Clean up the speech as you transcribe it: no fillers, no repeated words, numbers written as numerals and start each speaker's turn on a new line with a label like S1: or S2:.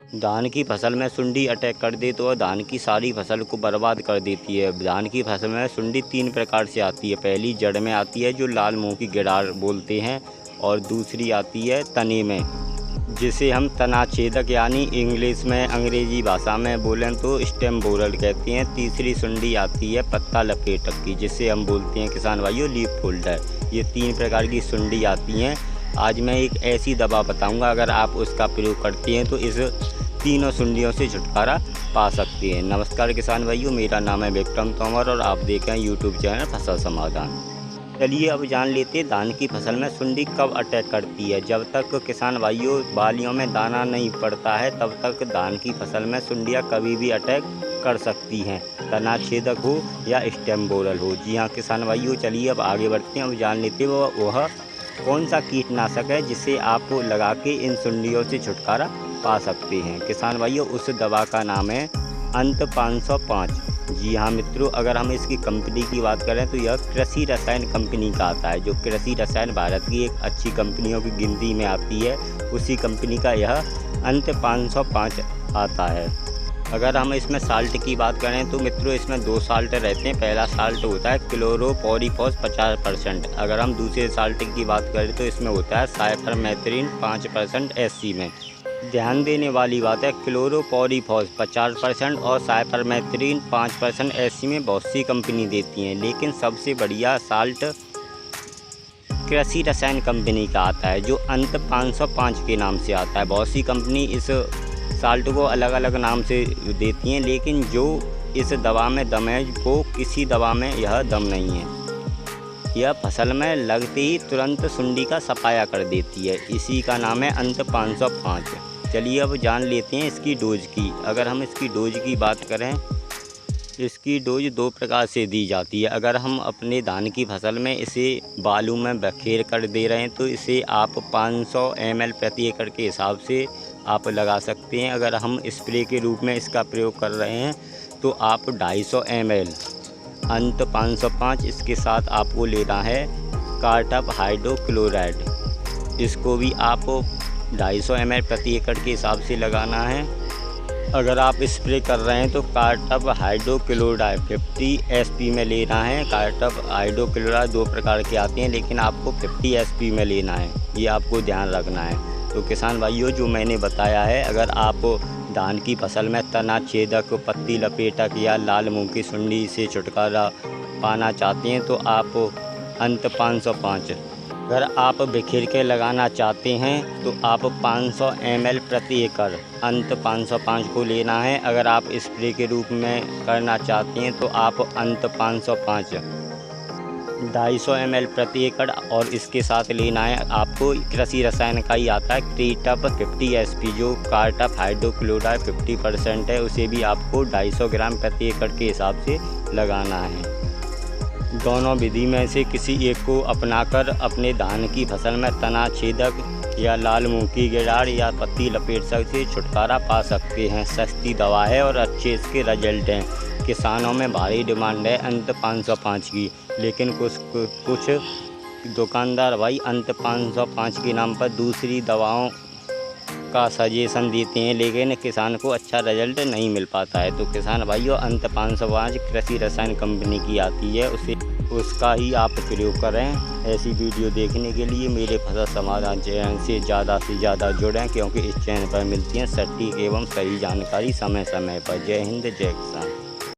S1: धान की फसल में सुंडी अटैक कर दे तो वह धान की सारी फसल को बर्बाद कर देती है। धान की फसल में सुंडी 3 प्रकार से आती है। पहली जड़ में आती है जो लाल मुंह की गिरार बोलते हैं, और दूसरी आती है तने में, जिसे हम तनाछेदक यानी इंग्लिश में अंग्रेजी भाषा में बोलें तो स्टेम बोरर कहते हैं। तीसरी सुंडी आती है पत्ता लपेटक की, जिसे हम बोलते हैं किसान भाइयों लीफ फोल्डर। ये 3 प्रकार की सुंडी आती हैं। आज मैं एक ऐसी दवा बताऊंगा, अगर आप उसका प्रयोग करते हैं तो इस तीनों सुंडियों से छुटकारा पा सकते हैं। नमस्कार किसान भाइयों, मेरा नाम है विक्रम तोमर और आप देख रहे हैं यूट्यूब चैनल फसल समाधान। चलिए अब जान लेते हैं धान की फसल में सुंडी कब अटैक करती है। जब तक किसान भाइयों बालियों में दाना नहीं पड़ता है तब तक धान की फसल में सुंडियाँ कभी भी अटैक कर सकती हैं, तनाछेदक हो या स्टेम बोरर हो। जी हाँ किसान भाइयों, चलिए अब आगे बढ़ते हैं। अब जान लेते हैं वह कौन सा कीटनाशक है जिसे आप लगा के इन सुंडियों से छुटकारा पा सकते हैं। किसान भाइयों, उस दवा का नाम है अंत 505। जी हाँ मित्रों, अगर हम इसकी कंपनी की बात करें तो यह कृषि रसायन कंपनी का आता है। जो कृषि रसायन भारत की एक अच्छी कंपनियों की गिनती में आती है, उसी कंपनी का यह अंत 505 आता है। अगर हम इसमें साल्ट की बात करें तो मित्रों इसमें 2 साल्ट रहते हैं। पहला साल्ट होता है क्लोरोपोरिफॉस 50%। अगर हम दूसरे साल्ट की बात करें तो इसमें होता है साइपरमेथ्रिन 5% SC में। ध्यान देने वाली बात है, क्लोरोपोरिफॉस 50% और साइपरमेथ्रिन 5% SC में बहुत सी कंपनी देती हैं, लेकिन सबसे बढ़िया साल्ट कृषि रसायन कंपनी का आता है जो अंत 505 के नाम से आता है। बहुत सी कंपनी इस साल्ट को अलग अलग नाम से देती हैं, लेकिन जो इस दवा में दम है वो किसी दवा में यह दम नहीं है। यह फसल में लगते ही तुरंत सुंडी का सफाया कर देती है। इसी का नाम है अंत 505। चलिए अब जान लेते हैं इसकी डोज की। अगर हम इसकी डोज की बात करें, इसकी डोज 2 प्रकार से दी जाती है। अगर हम अपने धान की फसल में इसे बालू में बखेर कर दे रहे हैं तो इसे आप 500 ml प्रति एकड़ के हिसाब से आप लगा सकते हैं। अगर हम स्प्रे के रूप में इसका प्रयोग कर रहे हैं तो आप 250 ml अंत 505, इसके साथ आपको लेना है कार्टप हाइड्रोक्लोराइड। इसको भी आप 250 ml प्रति एकड़ के हिसाब से लगाना है। अगर आप स्प्रे कर रहे हैं तो कार्टप हाइड्रोक्लोराइड 50 SP में लेना है। कार्टप हाइड्रोक्लोराइड 2 प्रकार के आते हैं, लेकिन आपको 50 SP में लेना है, ये आपको ध्यान रखना है। तो किसान भाइयों, जो मैंने बताया है, अगर आप धान की फसल में तनाछेदक, पत्ती लपेटक या लाल मुंह की सुंडी से छुटकारा पाना चाहते हैं तो आप अंत 505। अगर आप बिखेर के लगाना चाहते हैं तो आप 500 ml प्रति एकड़ अंत 505 को लेना है। अगर आप स्प्रे के रूप में करना चाहते हैं तो आप अंत 505 250 ml प्रति एकड़, और इसके साथ लेना है आपको कृषि रसायन का ही आता है क्रीटप 50 SP, जो कार्टप हाइड्रोक्लोराइड 50% है। उसे भी आपको 250 ग्राम प्रति एकड़ के हिसाब से लगाना है। दोनों विधि में से किसी एक को अपनाकर अपने धान की फसल में तनाछेदक या लाल मुंह की गिरार या पत्ती लपेटक से छुटकारा पा सकते हैं। सस्ती दवा है और अच्छे इसके रिजल्ट हैं। किसानों में भारी डिमांड है अंत 505 की, लेकिन कुछ दुकानदार भाई अंत 505 के नाम पर दूसरी दवाओं का सजेशन देते हैं, लेकिन किसान को अच्छा रिजल्ट नहीं मिल पाता है। तो किसान भाइयों, अंत 505 कृषि रसायन कंपनी की आती है, उसका ही आप प्रयोग करें। ऐसी वीडियो देखने के लिए मेरे फसल समाधान चैनल से ज़्यादा जुड़ें, क्योंकि इस चैनल पर मिलती हैं सटीक एवं सही जानकारी समय समय पर। जय हिंद, जय किसान।